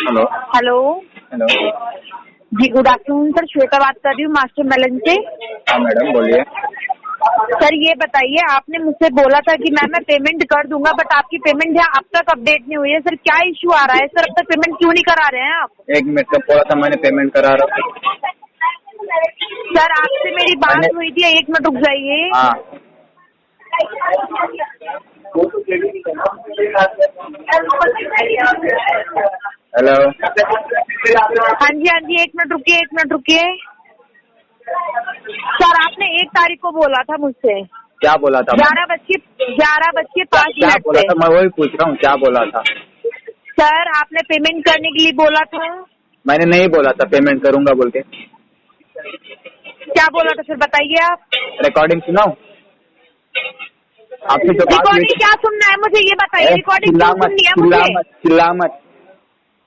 Hello hello hello. जी, good afternoon sir. Shweta बात कर रही हूँ मास्टर मेलन से। हाँ मैडम बोलिए। सर ये बताइए, आपने मुझसे बोला था कि मैम मैं पेमेंट कर दूंगा, बट आपकी पेमेंट अब तक अपडेट नहीं हुई है। सर क्या इश्यू आ रहा है सर? अब तक पेमेंट क्यों नहीं करा रहे हैं आप? 1 मिनट का बोला था मैंने, पेमेंट करा रहा हूँ। सर आपसे मेरी बात हुई थी, 1 मिनट रुक जाइए। हाँ हेलो। हाँ जी, 1 मिनट रुकिए, 1 मिनट रुकिए। सर आपने 1 तारीख को बोला था मुझसे। क्या बोला था? 11:05 क्या बोला पे। था? मैं वही पूछ रहा हूँ, क्या बोला था? सर आपने पेमेंट करने के लिए बोला था। मैंने नहीं बोला था पेमेंट करूंगा बोल के। क्या बोला था फिर बताइए आप। रिकॉर्डिंग सुनाओ आपसे जो बात हुई। रिकॉर्डिंग क्या सुनना है मुझे ये बताइए, रिकॉर्डिंग क्यों सुननी है मुझे? चिल्ला मत।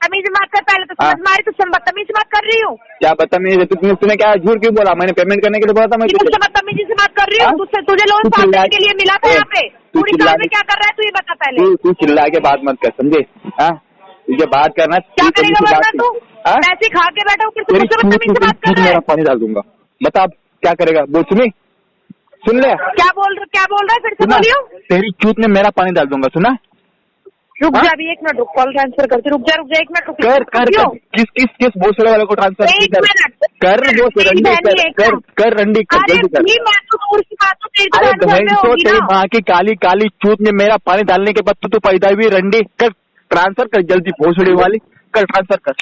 तमीज बात कर, पहले तो समझ मारी, तुझसे बदतमीज से बात कर रही हूँ। क्या बदतमीज है? तूने क्या झूठ क्यों बोला? मैंने पेमेंट करने के लिए बोला था। मैं तुझसे बदतमीजी से बात कर रही हूँ। तुझे लोन पास करने के लिए मिला था यहाँ पे। पूरी कार में क्या कर रहा है तू ये बता पहले। तू चिल्ला के बात मत कर, समझे? हाँ तुझे बात करना क्या करेगा वरना तू? पैसे खा के बैठा हूँ, फिर तू मुझसे बदतमीजी से बात कर रहा है। मेरा पानी डाल दूंगा। बता अब क्या करेगा? बोल। सुन ले। क्या बोल रहा है फिर से बोलियो। तेरी चूत में मेरा पानी डाल दूंगा, सुना? रुक जा अभी 1 मिनट, रुक, कॉल ट्रांसफर करती। रुक जा 1 मिनट रुक। किस भोसड़े वाले को ट्रांसफर कर रंडी कर जल्दी कर। अरे बहन तो तेरी माँ की काली काली चूत में मेरा पानी डालने के बाद तो पैदा हुई रंडी। कर ट्रांसफर कर जल्दी, भोसड़ी वाली कर ट्रांसफर कर।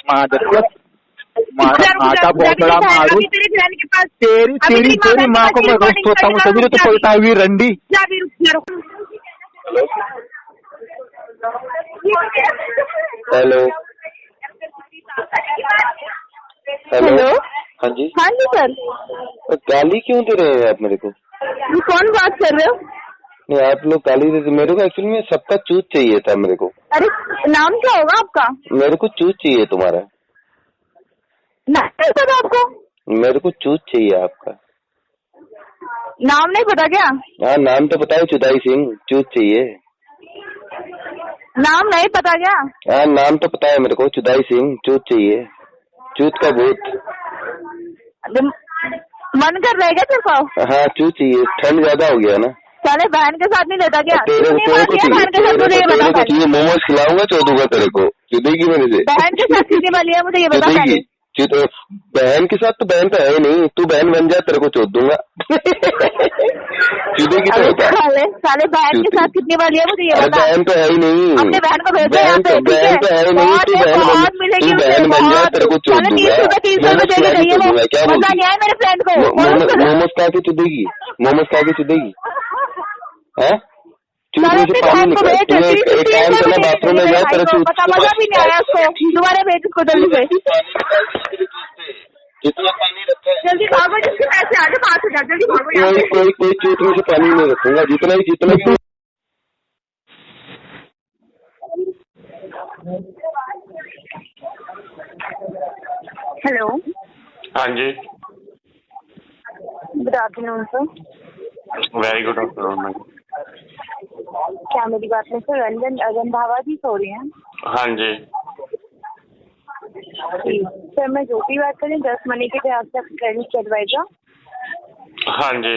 माता भोसड़ा मारू तेरी माँ को मैं रोज सोता हूँ, तभी तो पैदा हुई रंडी। Hello hello. हाँ जी। हाँ जी सर। गाली क्यों दे रहे हैं आप मेरे को? ये कौन बात कर रहे हो? नहीं आप लोग गाली देते मेरे को। एक्चुअली में सबका चूत चाहिए था मेरे को। अरे नाम क्या होगा आपका? मेरे को चूत चाहिए तुम्हारा। नाम नहीं पता आपको? मेरे को चूत चाहिए आपका। नाम नहीं पता क्या? हाँ नाम तो बताओ, चुदाई सिंह। चूत चाहिए। नाम नहीं पता क्या? हाँ नाम तो पता है मेरे को, चुदाई सिंह। चूत चाहिए, चूत का भूत। मन कर रहा है क्या तेरे को? हाँ चूत चाहिए, ठंड ज्यादा हो गया ना। साले बहन के साथ नहीं लेता क्या? तेरे को मोमोज खिलाऊंगा, चौधूंगा तेरे को। चुदेगी मेरे से। बहन के साथ कितनी वाली है मुझे ये बता पहले। बहन के साथ तो बहन तो है नहीं, तू बहन बन जा, तेरे को चोद दूंगा। चुदेगी तो होता। साले बहन के साथ कितनी वाली है मुझे ये बता। बहन तो है ही नहीं। अपने बहन को भेजो यहाँ पे। बहन तो है नहीं, तू बहन बन जा, तेरे को चोद दूंगा। 300 रुपए देके जाइए वो। मजा नहीं आया मेरे फ्रेंड को। मोमोज खा के चुदेगी, मोमोज खा के चुदेगी। है बाथरूम में जा, तेरे मजा भी नहीं आया उसको। दोबारा भेज उसको जल्दी से। जितना पानी रखा है जल्दी भागो, जिसके पैसे आगे 5,000 जल्दी भागो। कोई चूत में से पानी नहीं रखूंगा। जितना भी हेलो। हाँ जी। Good afternoon sir. Very good afternoon ma'am. क्या मेरी बात में सर रंधावा जी हो रही हैं? हाँ जी। सर मैं ज्योति बात कर रही हूँ, 10 मनी के लिए आपसे क्रेडिट एडवाइजर। हाँ जी।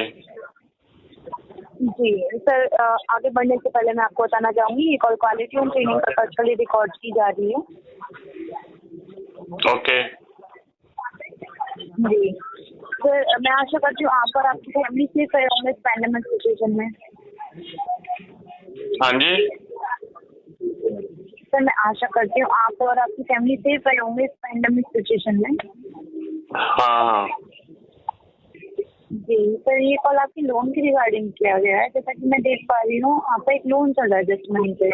जी सर, आगे बढ़ने से पहले मैं आपको बताना चाहूंगी ये कॉल क्वालिटी और ट्रेनिंग पर्पज के लिए रिकॉर्ड की जा रही है। ओके। जी सर, मैं आशा करती हूँ आप और आपकी फैमिली सेफ रहे होंगे इस पैंडेमिक सिचुएशन में। हाँ जी। सर मैं आशा करती हूँ आप और आपकी फैमिली सेफ रहे होंगे इस पैंडेमिक सिचुएशन में। हाँ। जी सर, ये कॉल आपकी लोन की रिगार्डिंग किया गया है। जैसा कि मैं देख पा रही हूँ आपका एक लोन चल रहा है जस्ट मनी पे।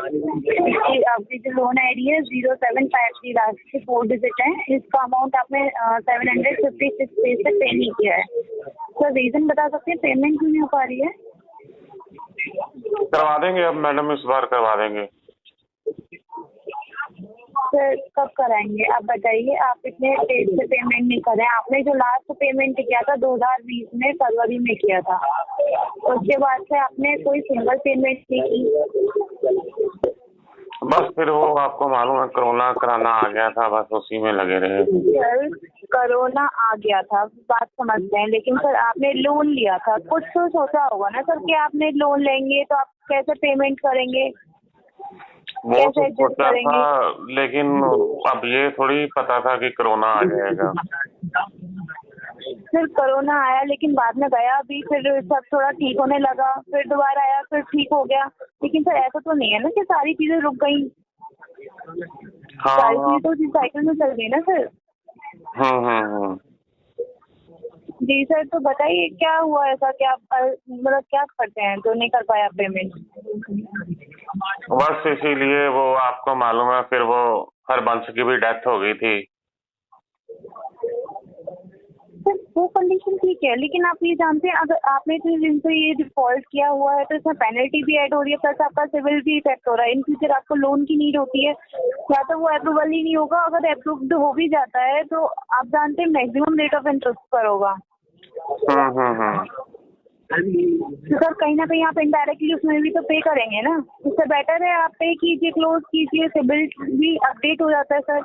आपकी जो लोन आईडी है 0753 लास्ट के 4 डिजिट है। इसका अमाउंट आपने 756 पैसे पे नहीं किया है। सर रीजन बता सकते हैं पेमेंट क्यों नहीं हो पा रही है? करवा देंगे अब मैडम, इस बार करवा देंगे। सर कब कराएंगे आप बताइए? आप इतने डेट से पेमेंट नहीं कर रहे हैं। आपने जो लास्ट पेमेंट किया था 2020 में फरवरी में किया था, उसके बाद से आपने कोई सिंगल पेमेंट नहीं की। बस फिर वो आपको मालूम है कोरोना कराना आ गया था, बस उसी में लगे रहे। सर कोरोना आ गया था, बात समझते हैं, लेकिन सर आपने लोन लिया था, कुछ तो सोचा होगा ना सर कि आपने लोन लेंगे तो आप कैसे पेमेंट करेंगे, वो कैसे तो एडजस्ट सोचा करेंगे। था, लेकिन अब ये थोड़ी पता था कि कोरोना आ जाएगा। फिर कोरोना आया, लेकिन बाद में गया भी, फिर सब थोड़ा ठीक होने लगा, फिर दोबारा आया, फिर ठीक हो गया। लेकिन सर ऐसा तो नहीं है ना कि सारी चीजें रुक गई, सारी हाँ। चीजें तो उसी साइकिल में चल गई ना सर। हम्म। जी सर, तो बताइए क्या हुआ ऐसा कि आप मतलब क्या करते हैं तो नहीं कर पाया पेमेंट। बस इसीलिए वो आपको मालूम है, फिर वो हरबंश की भी डेथ हो गई थी। सर वो कंडीशन ठीक है, लेकिन आप ये जानते हैं अगर आपने इतने दिन से ये डिफॉल्ट किया हुआ है तो इसमें पेनल्टी भी ऐड हो रही है, प्लस आपका सिविल भी इफेक्ट हो रहा है। इन फ्यूचर आपको लोन की नीड होती है, या तो वो अप्रूवल ही नहीं होगा, अगर अप्रूव्ड हो भी जाता है तो आप जानते हैं मैक्सिमम रेट ऑफ इंटरेस्ट पर होगा। हम्म। तो सर कहीं ना कहीं आप इनडायरेक्टली उसमें भी तो पे करेंगे ना, उससे बेटर है आप पे कीजिए, क्लोज कीजिए, सिविल भी अपडेट हो जाता है सर।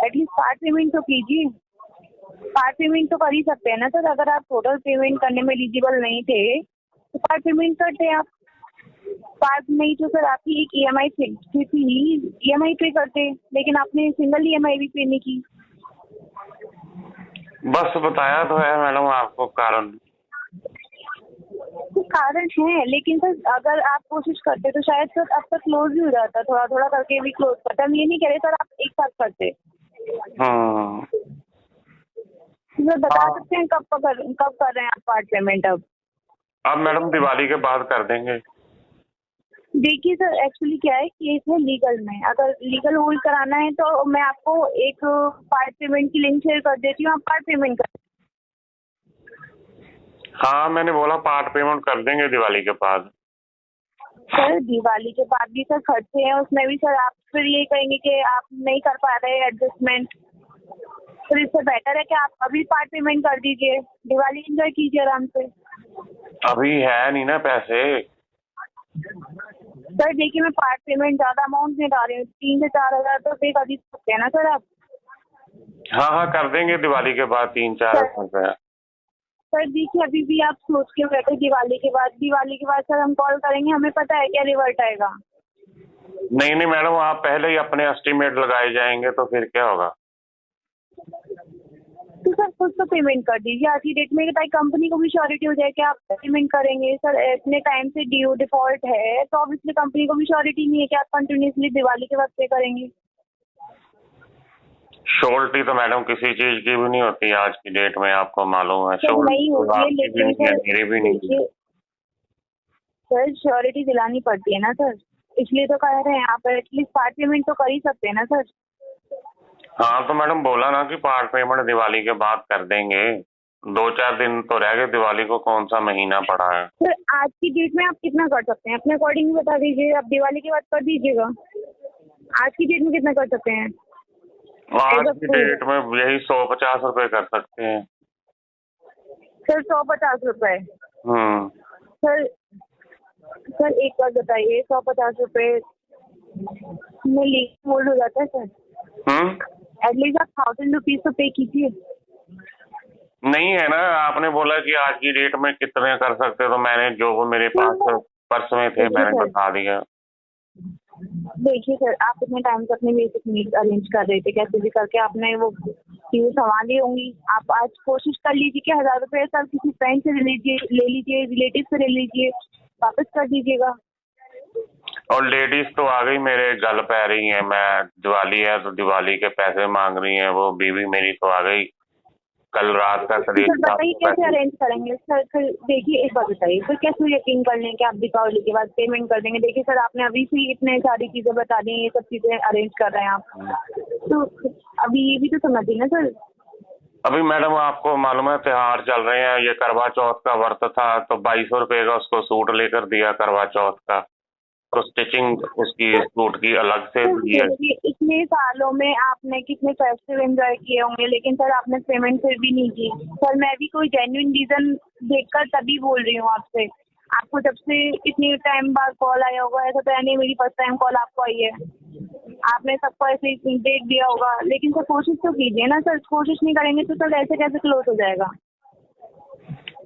एटलीस्ट पार्ट पेमेंट तो कीजिए, पार्ट पेमेंट तो कर ही सकते हैं ना सर। अगर आप टोटल पेमेंट करने में एलिजिबल नहीं थे तो पार्ट पेमेंट करते आप, पार्ट नहीं तो सर आपकी एक EMI थी, EMI पे करते, लेकिन आपने सिंगल EMI भी पे नहीं की। बस बताया तो है मैडम आपको कारण। तो कारण है, लेकिन सर अगर आप कोशिश करते तो शायद सर अब तक क्लोज भी हो जाता, थोड़ा थोड़ा करके भी क्लोज करते। हम ये नहीं कह रहे सर आप एक साथ करते। सर बता सकते हैं कब कर रहे हैं आप पार्ट पेमेंट। अब मैडम दिवाली के बाद कर देंगे। देखिए सर एक्चुअली क्या है कि इसमें लीगल में अगर लीगल होल्ड कराना है तो मैं आपको एक पार्ट पेमेंट की लिंक शेयर कर देती हूँ, आप पार्ट पेमेंट कर। हाँ मैंने बोला पार्ट पेमेंट कर देंगे दिवाली के बाद। सर दिवाली के बाद भी सर खर्चे हैं उसमें भी सर, आप फिर ये कहेंगे कि आप नहीं कर पा रहे एडजस्टमेंट, तो इससे बेटर है कि आप अभी पार्ट पेमेंट कर दीजिए, दिवाली एंजॉय कीजिए आराम से। अभी है नहीं ना पैसे। सर देखिए मैं पार्ट पेमेंट ज्यादा अमाउंट नहीं डाल रही हूँ, 3 से 4 हज़ार तो पे कर ही सकते हैं ना सर आप। हाँ कर देंगे दिवाली के बाद 3-4 रुपए। सर देखिए अभी भी आप सोच के बैठे दिवाली के बाद सर हम कॉल करेंगे, हमें पता है क्या रिवर्ट आएगा। नहीं मैडम, आप पहले ही अपने एस्टिमेट लगाए जाएंगे तो फिर क्या होगा। तो सर कुछ तो पेमेंट कर दीजिए आज की डेट में, ताकि कंपनी को भी श्योरिटी हो जाए कि आप पेमेंट करेंगे। सर इतने टाइम से ड्यू डिफॉल्ट है तो ऑब्वियसली कंपनी को भी श्योरिटी नहीं है कि आप कंटिन्यूसली दिवाली के बाद पे करेंगे। श्योरिटी तो मैडम किसी चीज की भी नहीं होती आज की डेट में, आपको मालूम है। सर नहीं होती है, लेकिन सर मेरे भी नहीं। सर श्योरिटी दिलानी पड़ती है ना सर, इसलिए तो कह रहे हैं आप एटलीस्ट पार्ट पेमेंट तो कर ही सकते हैं ना सर। हाँ तो मैडम बोला ना कि पार्ट पेमेंट दिवाली के बाद कर देंगे, 2-4 दिन तो रह गए, दिवाली को कौन सा महीना पड़ा है। सर आज की डेट में आप कितना कर सकते हैं अपने अकॉर्डिंग बता दीजिए, आप दिवाली के बाद कर दीजिएगा। आज की डेट में कितना कर सकते हैं? आज की डेट में यही 150 रुपए कर सकते हैं। सर 150 रुपए? सर एक बात बताइए, 150 रुपए में लीगल होल्ड हो जाता है सर? एटलीस्ट आप 1000 रुपीज तो पे कीजिए। नहीं है ना, आपने बोला कि आज की डेट में कितने कर सकते, तो मैंने जो वो मेरे पास पर्स में थे मैंने बता दिया। देखिए सर आप इतने टाइम से अपनी बेसिक नीड्स अरेंज कर रहे थे, कैसे भी करके आपने वो चीजें संभाली होंगी। आप आज कोशिश कर लीजिए कि 1000 रुपए सर किसी फ्रेंड से ले लीजिए, रिलेटिव से ले लीजिए, वापस कर दीजिएगा। और लेडीज तो आ गई मेरे गल पै रही हैं, मैं दिवाली है तो दिवाली के पैसे मांग रही हैं, वो बीवी मेरी तो आ गई कल रात का करीब। सर बताइए कैसे अरेंज करेंगे सर? फिर देखिए एक बात बताइए, फिर कैसे यकीन कर लें कि आप दीपावली के बाद पेमेंट कर देंगे? देखिए सर आपने अभी से इतने सारी चीजें बता दी, ये सब चीजें अरेंज कर रहे हैं आप, तो अभी ये भी तो समझिए ना सर। अभी मैडम आपको मालूम है त्योहार चल रहे हैं, ये करवा चौथ का व्रत था तो 2200 रुपए का उसको सूट लेकर दिया करवा चौथ का, तो स्टिचिंग उसकी सूट की अलग से दी है। इतने सालों में आपने कितने फेस्टिव एंजॉय किए होंगे, लेकिन सर आपने पेमेंट फिर भी नहीं की। सर मैं भी कोई जेन्युइन रीजन देखकर तभी बोल रही हूँ आपसे, आपको जब से इतनी टाइम बाद कॉल आया होगा, ऐसा तो है नहीं मेरी फर्स्ट टाइम कॉल आपको आई है। आपने सबको ऐसे ही डेट दिया होगा, लेकिन सर कोशिश तो कीजिए ना सर। कोशिश नहीं करेंगे तो सर ऐसे कैसे क्लोज हो जाएगा?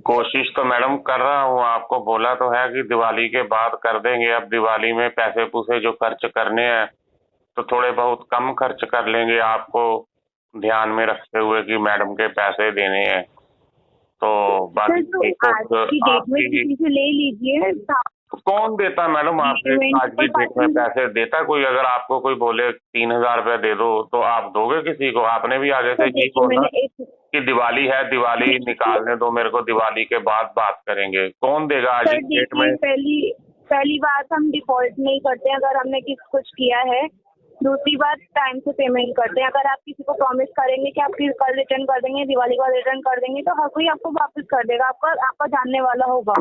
कोशिश तो मैडम कर रहा हूँ, आपको बोला तो है कि दिवाली के बाद कर देंगे। अब दिवाली में पैसे पूसे जो खर्च करने हैं तो थोड़े बहुत कम खर्च कर लेंगे, आपको ध्यान में रखते हुए कि मैडम के पैसे देने हैं। तो बाकी तो आज की डेट में किसी से ले लीजिए। कौन देता मैडम आपके आज की डेट में पैसे देता कोई? अगर आपको कोई बोले 3,000 रुपया दे दो तो आप दोगे किसी को? आपने भी आगे से ये बोला कि दिवाली है, दिवाली निकालने दो मेरे को, दिवाली के बाद बात करेंगे। कौन देगा आज की डेट में? पहली बात हम डिफॉल्ट नहीं करते अगर हमने कुछ किया है। दूसरी बात टाइम से पेमेंट करते हैं। अगर आप किसी को प्रॉमिस करेंगे कि आप कल रिटर्न कर देंगे, दिवाली का रिटर्न कर देंगे, तो हर कोई आपको वापस कर देगा, आपका जानने वाला होगा।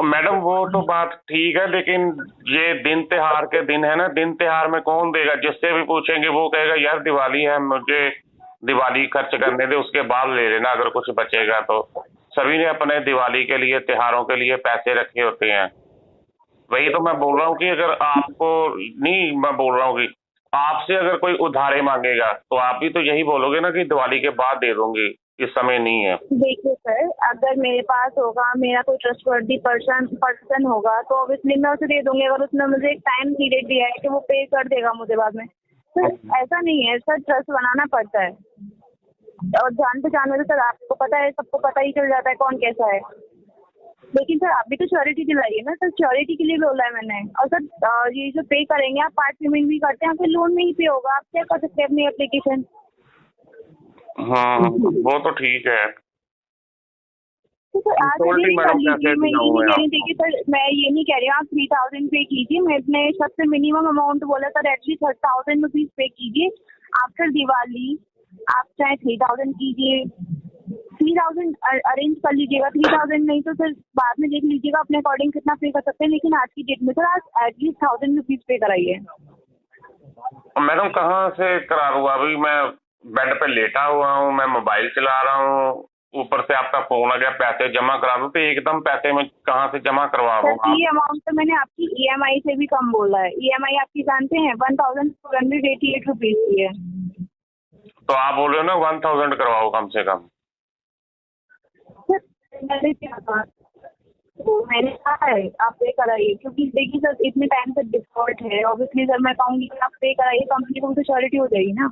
मैडम वो तो बात ठीक है, लेकिन ये दिन त्योहार के दिन है ना, दिन त्योहार में कौन देगा? जिससे भी पूछेंगे वो कहेगा यार दिवाली है, मुझे दिवाली खर्च करने दे, उसके बाद ले लेना अगर कुछ बचेगा तो। सभी ने अपने दिवाली के लिए, त्योहारों के लिए पैसे रखे होते हैं। वही तो मैं बोल रहा हूँ कि अगर आपको नहीं, मैं बोल रहा हूँ कि आपसे अगर कोई उधारे मांगेगा तो आप भी तो यही बोलोगे ना कि दिवाली के बाद दे दूंगी, इस समय नहीं है। देखिए सर, अगर मेरे पास होगा, मेरा कोई ट्रस्टवर्दी पर्सन होगा तो ऑब्वियसली मैं उसे दे दूंगी। अगर उसने मुझे एक टाइम पीरियड दिया है कि वो पे कर देगा मुझे बाद में, तो ऐसा नहीं है सर, ट्रस्ट बनाना पड़ता है। और जान पहचान में तो सर आपको पता है, सबको पता ही चल जाता है कौन कैसा है। लेकिन सर आप भी तो श्योरिटी दिलाइए ना सर, श्योरिटी के लिए बोला है मैंने। और सर ये जो पे करेंगे आप, पार्ट पेमेंट भी करते हैं, आपके लोन में ही पे होगा, आप क्या कर सकते हैं अपनी एप्लीकेशन। हाँ वो तो ठीक है। तो सर आज कर लीजिए, मैं ये नहीं कह रही। देखिए सर, मैं ये नहीं कह रही हूँ आप 3,000 पे कीजिए। मैंने सबसे मिनिमम अमाउंट बोला सर, एटलीस्ट 1,000 रुपीज पे कीजिए। आफ्टर दिवाली आप चाहे 3,000 कीजिए, 3,000 अरेंज कर लीजिएगा। 3,000 नहीं तो सर बाद में देख लीजिएगा अपने अकॉर्डिंग कितना पे कर सकते हैं। लेकिन आज की डेट में सर आज एटलीस्ट 1,000 रुपीज पे कराइए। मैडम कहाँ से करा लूँ? अभी मैं बेड पे लेटा हुआ हूँ, मैं मोबाइल चला रहा हूँ, ऊपर से आपका फोन आ गया, पैसे जमा करा दो। तो एकदम पैसे में कहाँ से जमा करवा दूँ? ये अमाउंट तो मैंने आपकी EMI से भी कम बोला है। EMI आपकी जानते हैं 1,488 रुपीज की है। तो आप बोल रहे हो ना 1,000 करवाओ कम से कम। मैंने क्या कहा, तो मैंने कहा है आप पे कराइए, क्योंकि देखिए सर इतने टाइम से डिफॉल्ट है। ऑब्वियसली सर मैं कहूँगी कि आप पे कराइए, कंपनी को तो श्योरिटी हो जाएगी ना।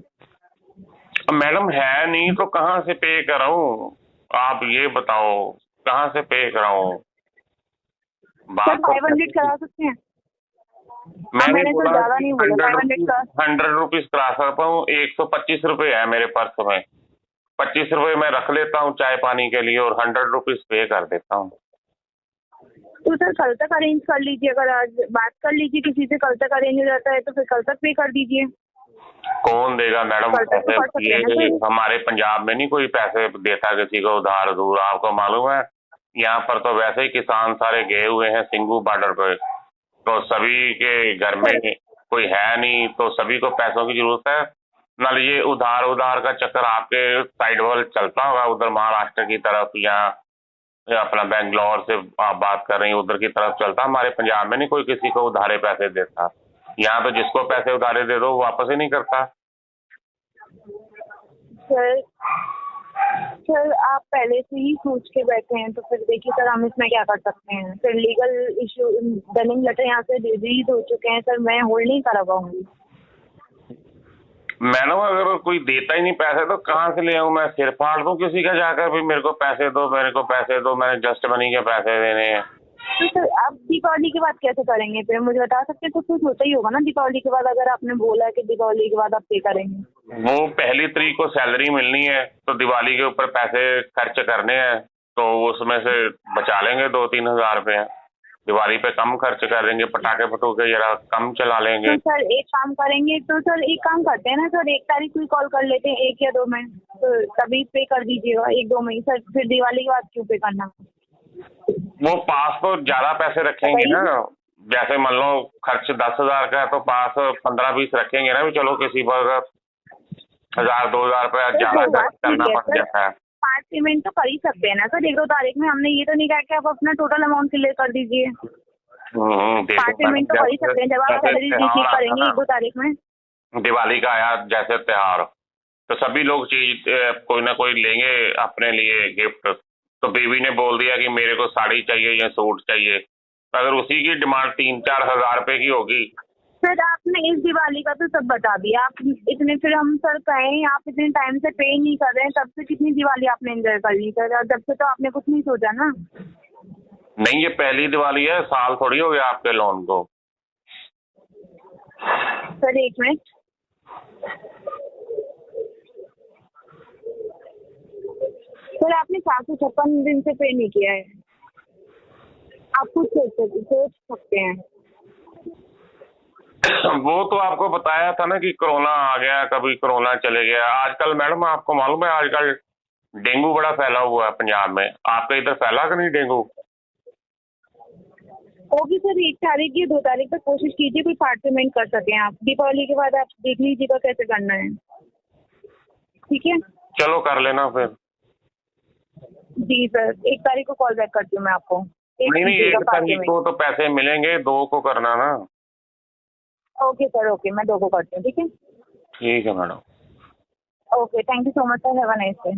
मैडम है नहीं तो कहाँ से पे कराऊं? आप ये बताओ कहाँ से पे कराऊं? सर 500 करा सकते हैं। मैंने बोला ज़्यादा नहीं बोला, 100 रुपीज करा सकता हूँ। 125 रुपए है मेरे पर्स में, 25 रुपए मैं रख लेता हूँ चाय पानी के लिए और 100 रुपीज पे कर देता हूँ। तो सर कल तक अरेंज कर लीजिए। अगर आज बात कर लीजिए किसी से, कल तक अरेंज हो जाता है तो फिर कल तक पे कर दीजिए। कौन देगा मैडम पैसे? ये हमारे पंजाब में नहीं कोई पैसे देता किसी को उधार दूर। आपको मालूम है यहाँ पर तो वैसे ही किसान सारे गए हुए हैं सिंगू बॉर्डर पे, तो सभी के घर में कोई है नहीं, तो सभी को पैसों की जरूरत है। न ये उधार का चक्कर आपके साइड वाल चलता होगा, उधर महाराष्ट्र की तरफ या अपना बेंगलोर से आप बात कर रही हैं उधर की तरफ चलता। हमारे पंजाब में नहीं कोई किसी को उधारे पैसे देता। यहाँ तो जिसको पैसे उधारे दे दो वापस ही नहीं करता। सर आप पहले से ही सोच के बैठे हैं तो फिर देखिए सर हम इसमें क्या कर सकते हैं। फिर लीगल इशू, रनिंग लेटर यहाँ से रिलीज हो चुके हैं सर, मैं होल्ड नहीं करा पाऊंगी। मैडम अगर कोई देता ही नहीं पैसे तो कहाँ से ले आऊँ? मैं सिर फाड़ दूँ किसी का जाकर भी मेरे को पैसे दो, मेरे को पैसे दो, मैंने जस्ट मनी के पैसे देने हैं। तो सर आप दीपावली के बाद कैसे करेंगे? फिर मुझे बता सकते हैं? कुछ होता ही होगा ना दीपावली के बाद, अगर आपने बोला है कि दीपावली के बाद आप पे करेंगे। वो 1 तारीख को सैलरी मिलनी है तो दिवाली के ऊपर पैसे खर्च करने हैं, तो उसमें से बचा लेंगे 2-3 हज़ार रुपये। दिवाली पे कम खर्च कर देंगे, पटाखे पटूखे जरा कम चला लेंगे। तो सर एक काम करेंगे, तो सर एक काम करते हैं ना सर, 1 तारीख को कॉल कर लेते हैं, 1 या 2 में, तो तभी पे कर दीजिएगा 1-2 में ही सर। फिर दिवाली के बाद क्यों पे करना? वो पास तो ज्यादा पैसे रखेंगे ना, जैसे मान लो खर्च 10,000 का है तो पास 15-20 रखेंगे ना, भी चलो किसी पर 1,000-2,000 रुपया ज्यादा खर्च करना पड़ जाता है। पार्ट पेमेंट तो कर ही सकते हैं ना सर 1-2 तारीख में। हमने ये तो नहीं कहा कि आप अपना टोटल अमाउंट क्लियर कर दीजिए। पार्ट पेमेंट तो कर ही सकते हैं जब आप सैलरी रिसीव करेंगे 1-2 तारीख में। दिवाली का आया जैसे त्योहार, तो सभी लोग चीज कोई ना कोई लेंगे अपने लिए गिफ्ट। तो बेबी ने बोल दिया कि मेरे को साड़ी चाहिए या सूट चाहिए, तो अगर उसी की डिमांड 3-4 हजार रुपए की होगी। सर आपने इस दिवाली का तो सब बता दिया, आप इतने फिर हम सर कहें आप इतने टाइम से पे नहीं कर रहे हैं, तब से कितनी दिवाली आपने एंजॉय कर ली सर, और जब से तो आपने कुछ नहीं सोचा ना। नहीं, ये पहली दिवाली है, साल थोड़ी हो गया आपके लोन को। सर 1 मिनट, सर आपने 456 दिन से पे नहीं किया है, आप कुछ सोच सकते हैं। वो तो आपको बताया था ना कि कोरोना आ गया, कभी कोरोना चले गया। आजकल मैडम आपको मालूम है आजकल डेंगू बड़ा फैला हुआ है पंजाब में। आपके इधर फैला कि नहीं डेंगू? होगी सर 1 तारीख या 2 तारीख तक कोशिश कीजिए कोई पार्ट पेमेंट कर सकें आप। दीपावली के बाद आप देख लीजिएगा कैसे करना है, ठीक है? चलो कर लेना फिर। जी सर 1 तारीख को कॉल बैक करती हूँ मैं आपको। नहीं 1 तारीख को तो पैसे मिलेंगे, 2 को करना ना। ओके सर, ओके मैं 2 को करती हूँ, ठीक है? ठीक है madam. Okay, thank you so much sir, have a nice day.